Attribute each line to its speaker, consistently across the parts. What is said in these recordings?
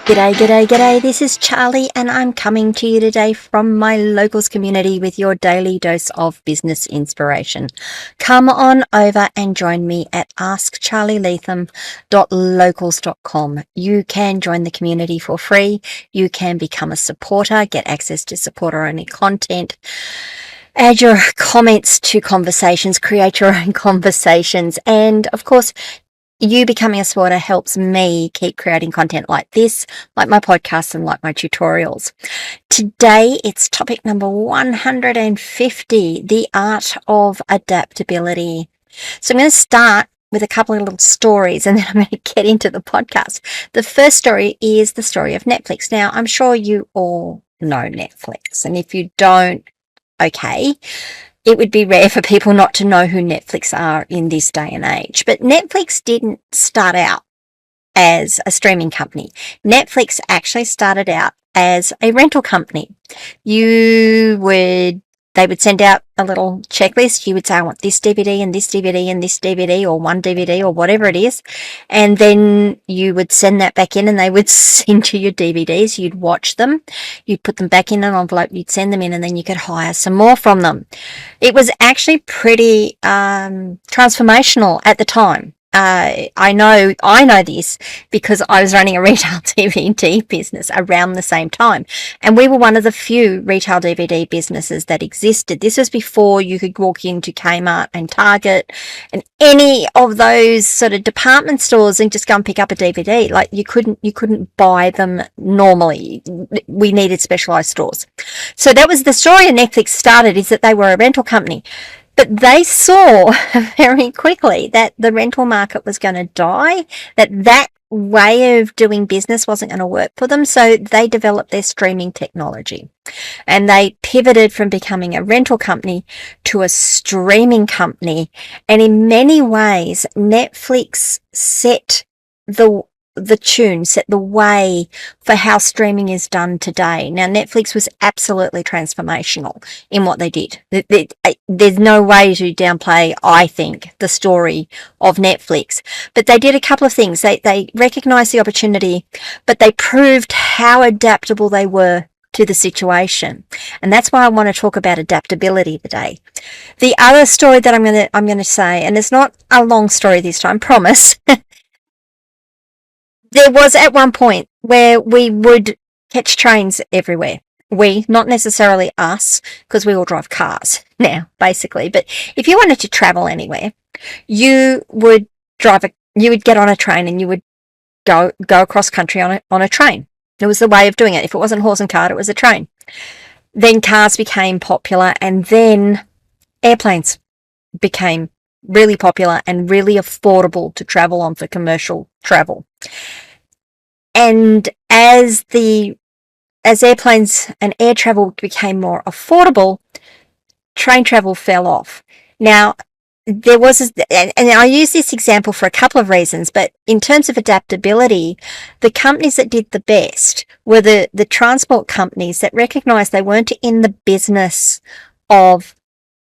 Speaker 1: G'day, g'day, g'day. This is Charlie, and I'm coming to you today from my locals community with your daily dose of business inspiration. Come on over and join me at askcharlieleetham.locals.com. You can join the community for free. You can become a supporter, get access to supporter-only content, add your comments to conversations, create your own conversations, and of course, you becoming a supporter helps me keep creating content like this, like my podcasts and like my tutorials. Today, it's topic number 150, the art of adaptability. So I'm going to start with a couple of little stories and then I'm going to get into the podcast. The first story is the story of Netflix. Now, I'm sure you all know Netflix, and if you don't, okay. It would be rare for people not to know who Netflix are in this day and age. But Netflix didn't start out as a streaming company. Netflix actually started out as a rental company. They would send out a little checklist. You would say, I want this DVD and this DVD and this DVD, or one DVD or whatever it is. And then you would send that back in and they would send you your DVDs. You'd watch them. You'd put them back in an envelope. You'd send them in and then you could hire some more from them. It was actually pretty transformational at the time. I know this because I was running a retail DVD business around the same time, and we were one of the few retail DVD businesses that existed. This was before you could walk into Kmart and Target and any of those sort of department stores and just go and pick up a DVD. Like you couldn't buy them normally. We needed specialized stores. So that was the story of Netflix started, is that they were a rental company. But they saw very quickly that the rental market was going to die, that way of doing business wasn't going to work for them. So they developed their streaming technology and they pivoted from becoming a rental company to a streaming company. And in many ways, Netflix set the way for how streaming is done today. Now, Netflix was absolutely transformational in what they did. There's no way to downplay, I think, the story of Netflix. But they did a couple of things. They recognized the opportunity, but they proved how adaptable they were to the situation. And that's why I want to talk about adaptability today. The other story that I'm going to say, and it's not a long story this time, promise. There was at one point where we would catch trains everywhere. We, not necessarily us, because we all drive cars now, basically. But if you wanted to travel anywhere, you would get on a train and you would go across country on a train. It was the way of doing it. If it wasn't horse and cart, it was a train. Then cars became popular, and then airplanes became really popular and really affordable to travel on for commercial travel. And as airplanes and air travel became more affordable, train travel fell off. Now, and I use this example for a couple of reasons, but in terms of adaptability, the companies that did the best were the transport companies that recognized they weren't in the business of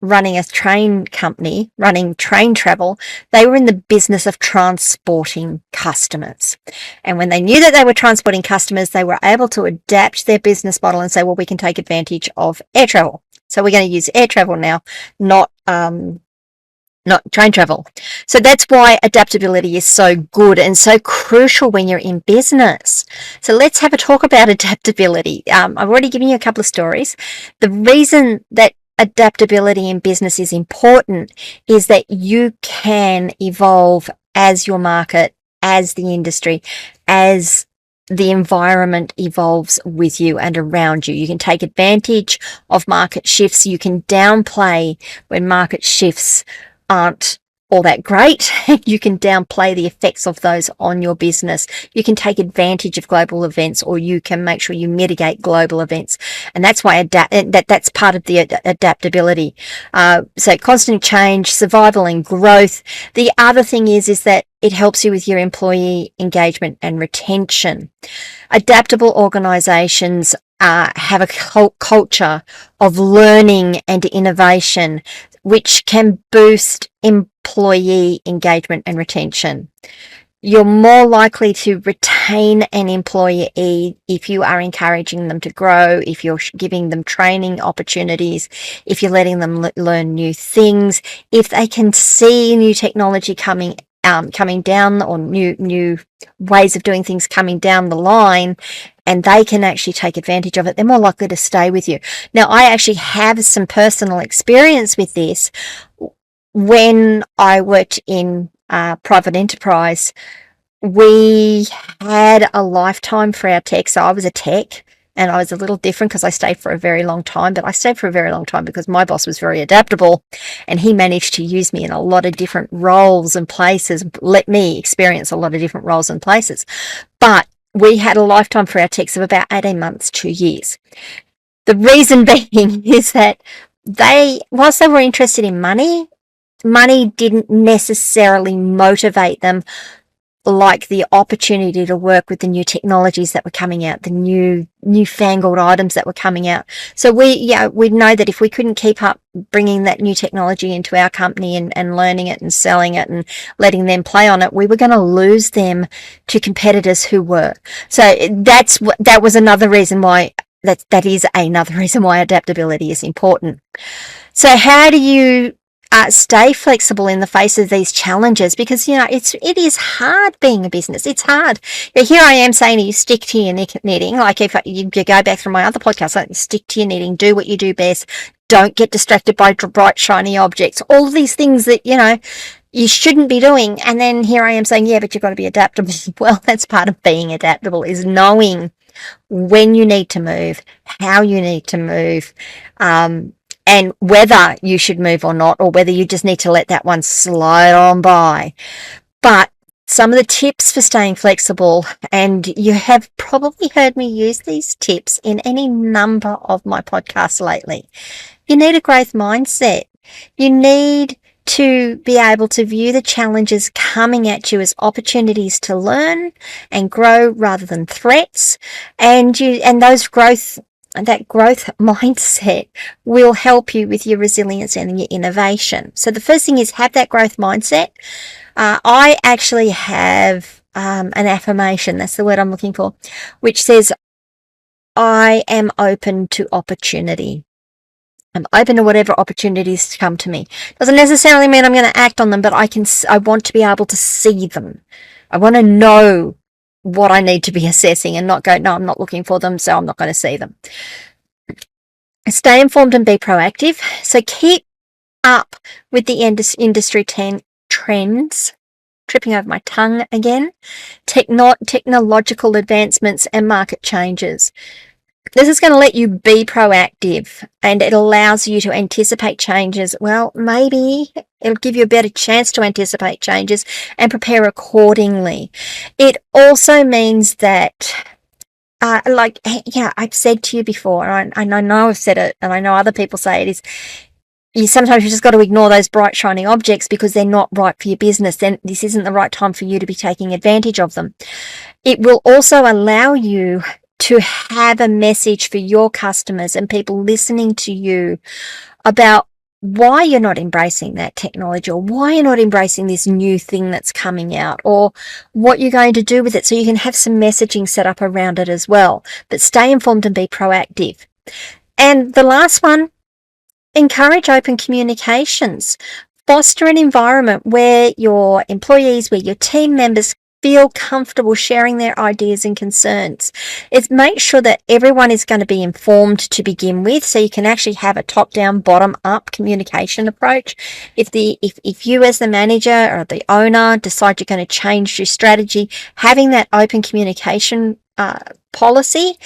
Speaker 1: running a train company, running train travel. They were in the business of transporting customers. And when they knew that they were transporting customers, they were able to adapt their business model and say, well, we can take advantage of air travel. So we're going to use air travel now, not train travel. So that's why adaptability is so good and so crucial when you're in business. So let's have a talk about adaptability. I've already given you a couple of stories. The reason that adaptability in business is important is that you can evolve as your market, as the industry, as the environment evolves with you and around you. You can take advantage of market shifts. You can downplay when market shifts aren't all that great. You can downplay the effects of those on your business. You can take advantage of global events, or you can make sure you mitigate global events. And that's why that's part of the adaptability. So constant change, survival and growth. The other thing is that it helps you with your employee engagement and retention. Adaptable organizations have a culture of learning and innovation, which can boost employee engagement and retention. You're more likely to retain an employee if you are encouraging them to grow, if you're giving them training opportunities, if you're letting them learn new things, if they can see new technology coming down, or new ways of doing things coming down the line, and they can actually take advantage of it, they're more likely to stay with you. Now, I actually have some personal experience with this. When I worked in private enterprise, we had a lifetime for our tech. So I was a tech, and I was a little different because I stayed for a very long time, but I stayed for a very long time because my boss was very adaptable, and he managed to use me in a lot of different roles and places, let me experience a lot of different roles and places. But we had a lifetime for our techs of about 18 months, 2 years. The reason being is that whilst they were interested in money didn't necessarily motivate them like the opportunity to work with the new technologies that were coming out, the newfangled items that were coming out. So we know that if we couldn't keep up bringing that new technology into our company and learning it and selling it and letting them play on it, we were going to lose them to competitors who were. So that was another reason why that is another reason why adaptability is important. So how do you stay flexible in the face of these challenges? Because it is hard being a business. It's hard. Here I am saying to you, stick to your knitting. Like if you go back through my other podcast, like, stick to your knitting, do what you do best. Don't get distracted by bright shiny objects. All of these things that you shouldn't be doing. And then here I am saying, yeah, but you've got to be adaptable. Well, that's part of being adaptable, is knowing when you need to move, how you need to move, and whether you should move or not, or whether you just need to let that one slide on by. But some of the tips for staying flexible, and you have probably heard me use these tips in any number of my podcasts lately. You need a growth mindset. You need to be able to view the challenges coming at you as opportunities to learn and grow rather than threats. And that growth mindset will help you with your resilience and your innovation. So the first thing is, have that growth mindset. I actually have an affirmation, that's the word I'm looking for, which says, I am open to opportunity. I'm open to whatever opportunities come to me. Doesn't necessarily mean I'm going to act on them, but I want to be able to see them. I want to know what I need to be assessing and not go, no, I'm not looking for them, so I'm not going to see them. Stay informed and be proactive. So keep up with the industry trends, tripping over my tongue again, technological advancements and market changes. This is going to let you be proactive, and it allows you to anticipate changes. Well, maybe it'll give you a better chance to anticipate changes and prepare accordingly. It also means that, I've said to you before, and I know I've said it, and I know other people say it, is sometimes you just got to ignore those bright, shiny objects because they're not right for your business. Then this isn't the right time for you to be taking advantage of them. It will also allow you to have a message for your customers and people listening to you about why you're not embracing that technology, or why you're not embracing this new thing that's coming out, or what you're going to do with it. So you can have some messaging set up around it as well. But stay informed and be proactive. And the last one, encourage open communications. Foster an environment where your employees, where your team members feel comfortable sharing their ideas and concerns. Make sure that everyone is going to be informed to begin with, so you can actually have a top-down, bottom-up communication approach. If you as the manager or the owner decide you're going to change your strategy, having that open communication policy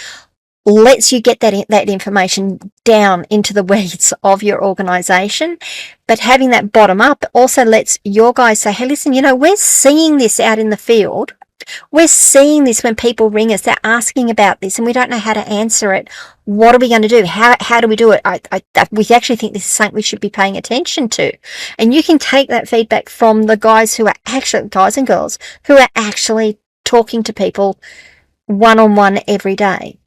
Speaker 1: lets you get that information down into the weeds of your organization. But having that bottom up also lets your guys say, hey, listen, we're seeing this out in the field. We're seeing this when people ring us. They're asking about this and we don't know how to answer it. What are we going to do? How do we do it? We actually think this is something we should be paying attention to. And you can take that feedback from the guys and girls who are actually talking to people one-on-one every day.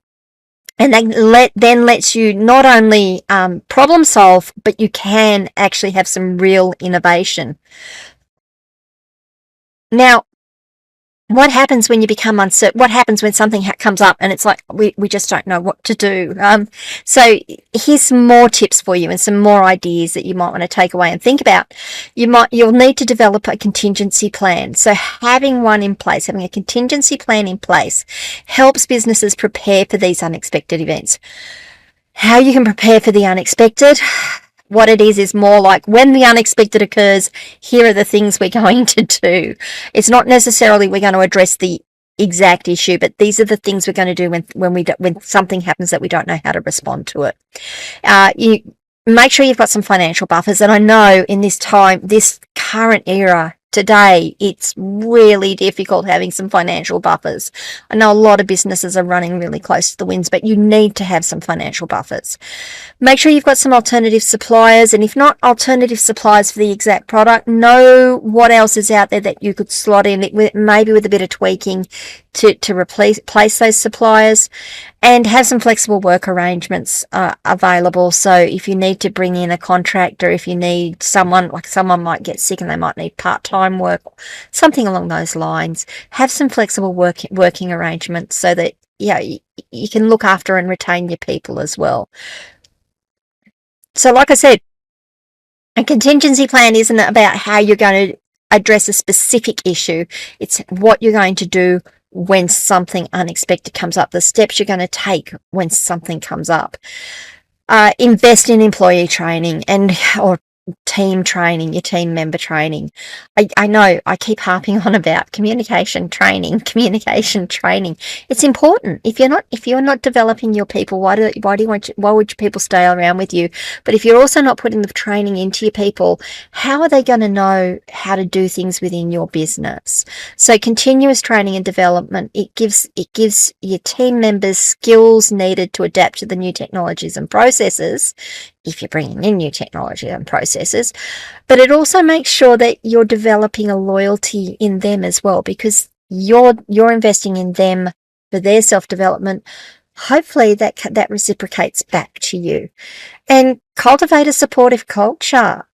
Speaker 1: And that then lets you not only problem solve, but you can actually have some real innovation. Now, what happens when you become uncertain? What happens when something comes up and it's like we just don't know what to do? So here's some more tips for you and some more ideas that you might want to take away and think about. You'll need to develop a contingency plan. So having one in place, having a contingency plan in place, helps businesses prepare for these unexpected events. How you can prepare for the unexpected? What it is more like, when the unexpected occurs, here are the things we're going to do. It's not necessarily we're going to address the exact issue, but these are the things we're going to do when something happens that we don't know how to respond to it. You make sure you've got some financial buffers. And I know in this current era, today, it's really difficult having some financial buffers. I know a lot of businesses are running really close to the winds, but you need to have some financial buffers. Make sure you've got some alternative suppliers, and if not alternative suppliers for the exact product, know what else is out there that you could slot in, maybe with a bit of tweaking to replace those suppliers, and have some flexible work arrangements available. So if you need to bring in a contractor, if you need someone might get sick and they might need part-time work, something along those lines, have some flexible working arrangements so that you can look after and retain your people as well. So like I said, a contingency plan isn't about how you're going to address a specific issue. It's what you're going to do when something unexpected comes up, the steps you're going to take when something comes up. Invest in employee training or team training, your team member training. I know I keep harping on about communication training. It's important. If you're not developing your people, why would your people stay around with you? But if you're also not putting the training into your people, how are they going to know how to do things within your business? So continuous training and development, it gives your team members skills needed to adapt to the new technologies and processes, if you're bringing in new technology and processes, but it also makes sure that you're developing a loyalty in them as well, because you're investing in them for their self-development. Hopefully that reciprocates back to you. And cultivate a supportive culture.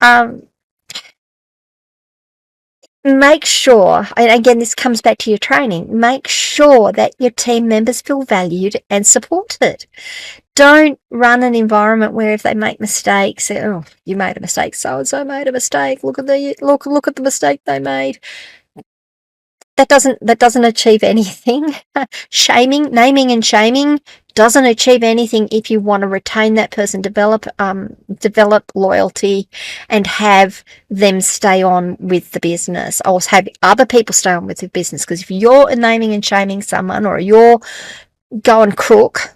Speaker 1: Make sure, and again, this comes back to your training, make sure that your team members feel valued and supported. Don't run an environment where if they make mistakes, oh, you made a mistake, so-and-so made a mistake, look at the mistake they made. That doesn't achieve anything. Naming and shaming doesn't achieve anything if you want to retain that person, develop loyalty, and have them stay on with the business, or have other people stay on with the business. Because if you're naming and shaming someone, or you're going crook,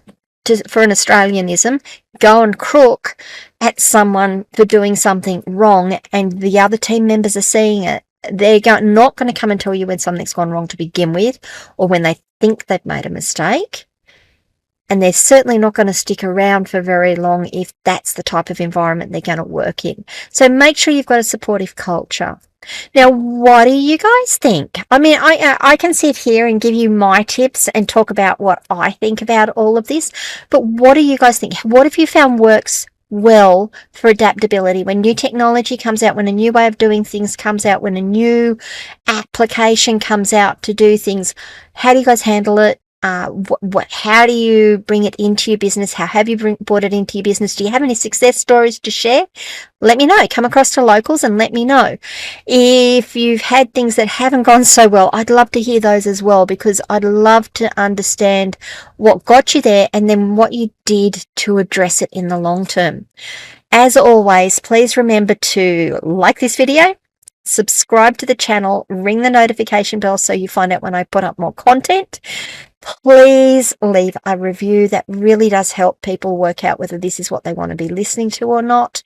Speaker 1: for an Australianism, go and crook at someone for doing something wrong, and the other team members are seeing it, they're not going to come and tell you when something's gone wrong to begin with, or when they think they've made a mistake. And they're certainly not going to stick around for very long if that's the type of environment they're going to work in. So make sure you've got a supportive culture. Now, what do you guys think? I mean, I can sit here and give you my tips and talk about what I think about all of this, but what do you guys think? What have you found works well for adaptability when new technology comes out, when a new way of doing things comes out, when a new application comes out to do things? How do you guys handle it? How do you bring it into your business? How have you brought it into your business? Do you have any success stories to share? Let me know. Come across to Locals and let me know. If you've had things that haven't gone so well, I'd love to hear those as well, because I'd love to understand what got you there and then what you did to address it in the long term. As always, please remember to like this video, subscribe to the channel, ring the notification bell so you find out when I put up more content. Please leave a review. That really does help people work out whether this is what they want to be listening to or not.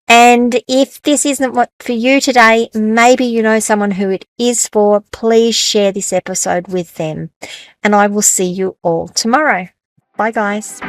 Speaker 1: And if this isn't what for you today, maybe you know someone who it is for, please share this episode with them. And I will see you all tomorrow. Bye, guys.